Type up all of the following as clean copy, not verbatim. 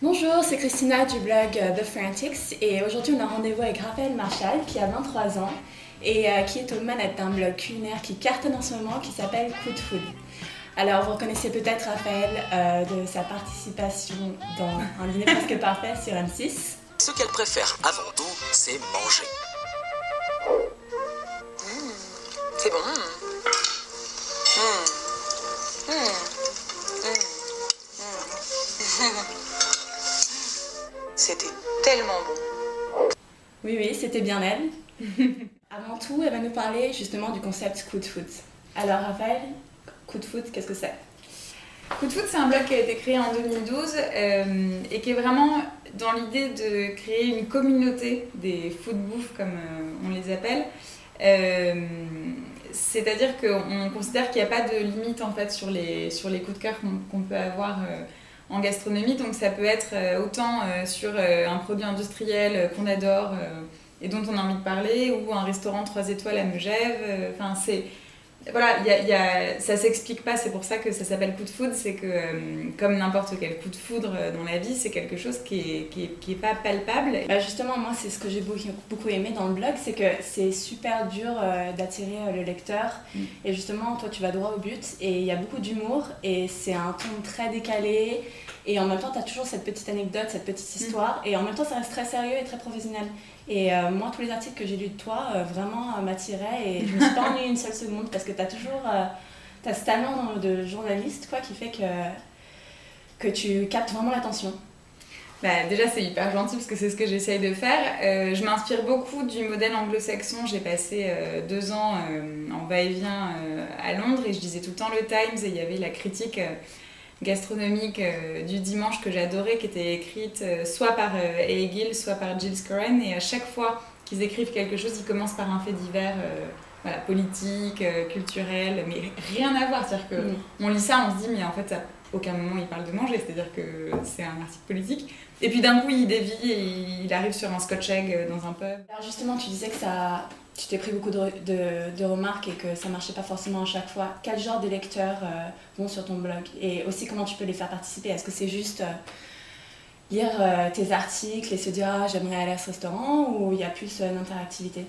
Bonjour, c'est Christina du blog The Frantics et aujourd'hui on a rendez-vous avec Raphaël Marchal qui a 23 ans et qui est aux manettes d'un blog culinaire qui cartonne en ce moment qui s'appelle Coup de Food. Alors vous reconnaissez peut-être Raphaël de sa participation dans Un dîner presque parfait sur M6. Ce qu'elle préfère avant tout, c'est manger. C'est bon. C'était tellement bon. Oui, c'était bien elle. Avant tout, elle va nous parler justement du concept Coup de Food. Alors Raphaël, Coup de Food, qu'est-ce que c'est? Coup de Food, c'est un blog qui a été créé en 2012 et qui est vraiment dans l'idée de créer une communauté des food bouffe comme on les appelle. C'est-à-dire qu'on considère qu'il n'y a pas de limite en fait sur les coups de cœur qu'on peut avoir en gastronomie. Donc ça peut être autant sur un produit industriel qu'on adore et dont on a envie de parler, ou un restaurant 3 étoiles à Megève. Voilà, ça s'explique pas, c'est pour ça que ça s'appelle coup de foudre, c'est que comme n'importe quel coup de foudre dans la vie, c'est quelque chose qui est pas palpable. Justement, moi c'est ce que j'ai beaucoup aimé dans le blog, c'est que c'est super dur d'attirer le lecteur et justement toi tu vas droit au but et il y a beaucoup d'humour et c'est un ton très décalé et en même temps tu as toujours cette petite anecdote, cette petite histoire et en même temps ça reste très sérieux et très professionnel. Et moi, tous les articles que j'ai lus de toi vraiment m'attiraient et je me suis pas ennuyée une seule seconde parce que tu as toujours ce talent de journaliste quoi, qui fait que tu captes vraiment l'attention. Déjà, c'est hyper gentil parce que c'est ce que j'essaye de faire. Je m'inspire beaucoup du modèle anglo-saxon. J'ai passé 2 ans en va-et-vient à Londres et je lisais tout le temps le Times et il y avait la critique gastronomique du dimanche que j'adorais, qui était écrite soit par A. Gill, soit par Giles Coren, et à chaque fois qu'ils écrivent quelque chose, ils commencent par un fait divers politique, culturel, mais rien à voir. C'est-à-dire qu'on lit ça, on se dit mais en fait à aucun moment il parle de manger, c'est-à-dire que c'est un article politique, et puis d'un coup il dévie et il arrive sur un scotch egg dans un pub. Alors justement tu disais que tu t'es pris beaucoup de remarques et que ça marchait pas forcément à chaque fois. Quel genre de lecteurs vont sur ton blog? Et aussi comment tu peux les faire participer? Est-ce que c'est juste lire tes articles et se dire « Ah, j'aimerais aller à ce restaurant » ou il y a plus d'interactivité?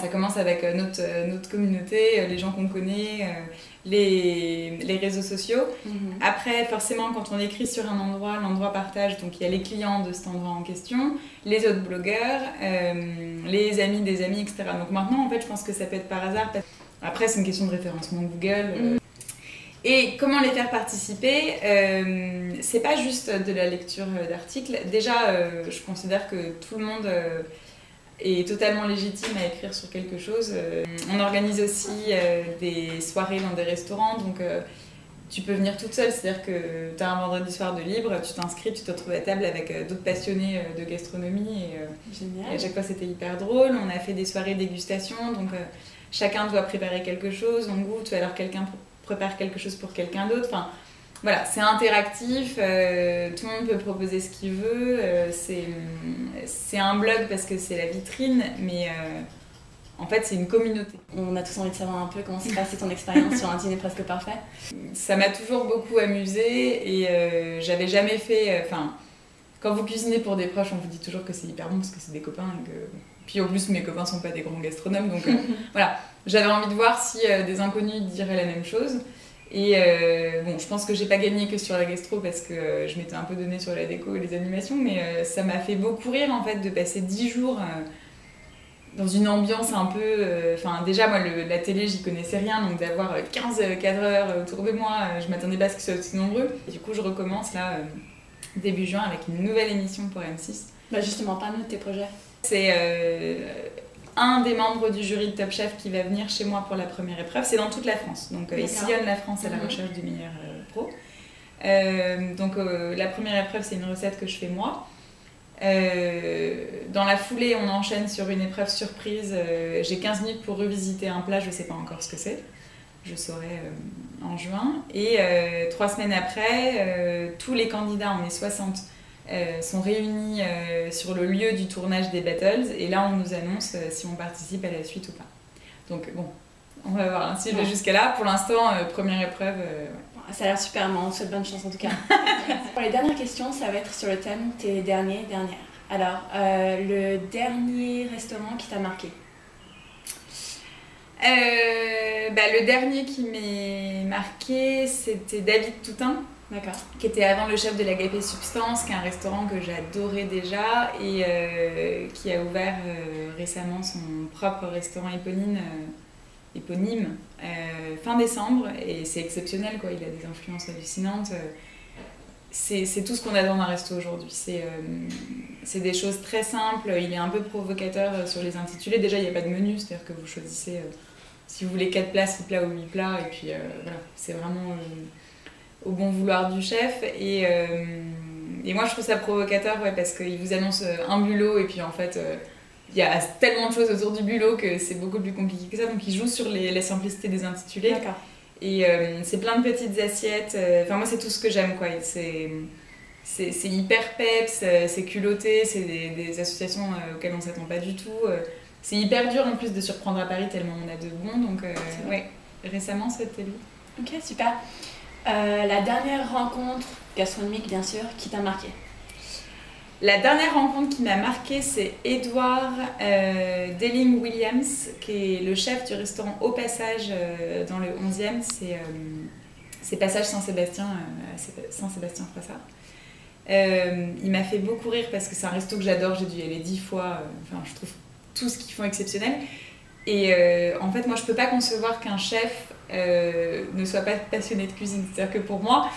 Ça commence avec notre communauté, les gens qu'on connaît, les réseaux sociaux. Après, forcément, quand on écrit sur un endroit, l'endroit partage, donc il y a les clients de cet endroit en question, les autres blogueurs, les amis des amis, etc. Donc maintenant, en fait, je pense que ça peut être par hasard. Après, c'est une question de référencement Google. Et comment les faire participer? C'est pas juste de la lecture d'articles. Déjà, je considère que tout le monde est totalement légitime à écrire sur quelque chose. On organise aussi des soirées dans des restaurants, donc tu peux venir toute seule, c'est-à-dire que tu as un vendredi soir de libre, tu t'inscris, tu te retrouves à table avec d'autres passionnés de gastronomie. Génial. Et à chaque fois c'était hyper drôle. On a fait des soirées dégustation, donc chacun doit préparer quelque chose, on goûte, ou alors quelqu'un prépare quelque chose pour quelqu'un d'autre. Enfin, voilà, c'est interactif, tout le monde peut proposer ce qu'il veut, c'est un blog parce que c'est la vitrine, mais en fait c'est une communauté. On a tous envie de savoir un peu comment s'est passée ton expérience sur Un dîner presque parfait. Ça m'a toujours beaucoup amusée et j'avais jamais fait... quand vous cuisinez pour des proches, on vous dit toujours que c'est hyper bon parce que c'est des copains. Puis en plus mes copains sont pas des grands gastronomes, donc voilà. J'avais envie de voir si des inconnus diraient la même chose. Et je pense que j'ai pas gagné que sur la gastro parce que je m'étais un peu donnée sur la déco et les animations, mais ça m'a fait beaucoup rire en fait de passer 10 jours dans une ambiance un peu... déjà moi la télé j'y connaissais rien, donc d'avoir 15 cadreurs autour de moi, je m'attendais pas à ce qu'ils soient aussi nombreux. Et du coup je recommence là début juin avec une nouvelle émission pour M6. Justement, parle-nous de tes projets. C'est un des membres du jury de Top Chef qui va venir chez moi pour la première épreuve. C'est dans toute la France, donc il sillonne la France à la recherche du meilleur pro. La première épreuve, c'est une recette que je fais moi. Dans la foulée, on enchaîne sur une épreuve surprise. J'ai 15 minutes pour revisiter un plat, je ne sais pas encore ce que c'est. Je saurai en juin. Et 3 semaines après, tous les candidats, on est 60, sont réunis sur le lieu du tournage des battles et là on nous annonce si on participe à la suite ou pas. Donc bon, on va voir si je vais jusqu'à là. Pour l'instant, première épreuve. Ça a l'air super, mais on te souhaite bonne chance en tout cas. Pour les dernières questions, ça va être sur le thème tes dernières. Alors, le dernier restaurant qui t'a marqué? Le dernier qui m'est marqué, c'était David Toutain. D'accord. Qui était avant le chef de l'Agapé Substance, qui est un restaurant que j'adorais déjà et qui a ouvert récemment son propre restaurant éponyme fin décembre, et c'est exceptionnel quoi, il a des influences hallucinantes. C'est tout ce qu'on a dans un resto aujourd'hui, c'est des choses très simples, il est un peu provocateur sur les intitulés. Déjà il n'y a pas de menu, c'est-à-dire que vous choisissez si vous voulez 4 plats, 6 plats ou 8 plats, et puis voilà, c'est vraiment au bon vouloir du chef. Et moi je trouve ça provocateur, ouais, parce qu'il vous annonce un bulot et puis en fait il y a tellement de choses autour du bulot que c'est beaucoup plus compliqué que ça, donc il joue sur la simplicité des intitulés. D'accord. Et c'est plein de petites assiettes, enfin moi c'est tout ce que j'aime quoi, c'est hyper peps, c'est culotté, c'est des associations auxquelles on s'attend pas du tout, c'est hyper dur en plus de surprendre à Paris tellement on a de bons, donc ouais, récemment c'était lui. Ok, super. La dernière rencontre gastronomique bien sûr qui t'a marqué? La dernière rencontre qui m'a marquée, c'est Edouard Delling-Williams, qui est le chef du restaurant Au Passage dans le 11e. C'est Passage Saint-Sébastien, Saint-Sébastien-Froissart. Il m'a fait beaucoup rire parce que c'est un resto que j'adore, j'ai dû y aller 10 fois. Enfin, je trouve tout ce qu'ils font exceptionnel. Et en fait, moi, je peux pas concevoir qu'un chef ne soit pas passionné de cuisine. C'est-à-dire que pour moi,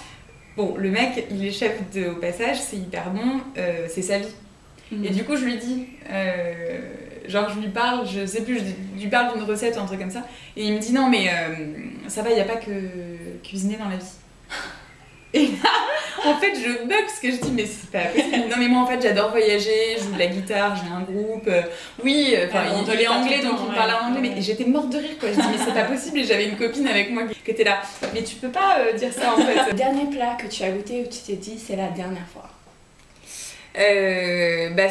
bon, le mec, il est chef Au Passage, c'est hyper bon, c'est sa vie. Et du coup, je lui dis, genre, je lui parle, je sais plus, je lui parle d'une recette ou un truc comme ça, et il me dit non, mais ça va, il n'y a pas que cuisiner dans la vie. Et là, en fait, je bug parce que je dis, mais c'est pas possible. Non, mais moi, en fait, j'adore voyager, je joue de la guitare, j'ai un groupe. Oui, enfin, il est anglais, donc il parle en anglais, mais j'étais morte de rire, quoi. Je dis, mais c'est pas possible, et j'avais une copine avec moi qui était là. Mais tu peux pas dire ça, en fait. Le dernier plat que tu as goûté où tu t'es dit, c'est la dernière fois?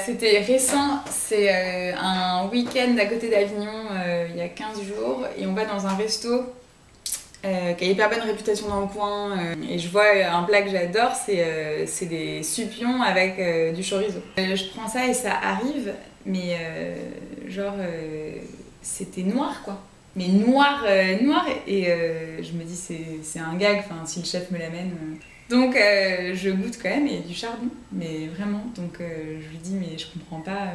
C'était récent, c'est un week-end à côté d'Avignon, il y a 15 jours, et on va dans un resto qui a hyper bonne réputation dans le coin, et je vois un plat que j'adore, c'est des supions avec du chorizo. Je prends ça et ça arrive, mais c'était noir quoi. Mais noir, et je me dis c'est un gag, enfin si le chef me l'amène. Donc je goûte quand même, et du charbon, mais vraiment. Donc je lui dis mais je comprends pas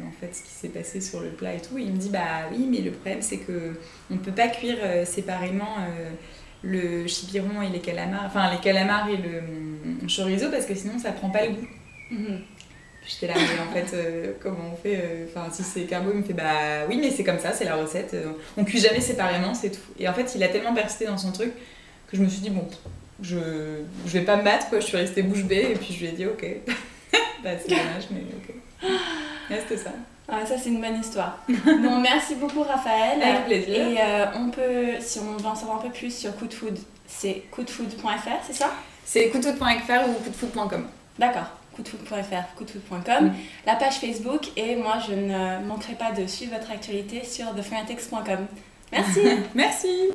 en fait ce qui s'est passé sur le plat et tout. Et il me dit bah oui, mais le problème c'est que on peut pas cuire séparément le chipiron et les calamars, enfin les calamars et le chorizo, parce que sinon ça prend pas le goût. J'étais là, mais en fait, comment on fait, enfin si c'est carbo, il me fait bah oui, mais c'est comme ça, c'est la recette, on cuit jamais séparément, c'est tout. Et en fait, il a tellement persisté dans son truc que je me suis dit bon, je vais pas me battre quoi, je suis restée bouche bée, et puis je lui ai dit ok. Bah c'est dommage, mais ok. Ouais, c'était ça. Ah, ça c'est une bonne histoire. Bon, merci beaucoup Raphaël. Avec plaisir. Et on peut, si on veut en savoir un peu plus sur Coup de Food, c'est coupdefood.fr, c'est ça? C'est coupdefood.fr ou coupdefood.com. D'accord, coupdefood.fr, coupdefood.com, la page Facebook, et moi je ne manquerai pas de suivre votre actualité sur thefanatics.com. Merci. Merci.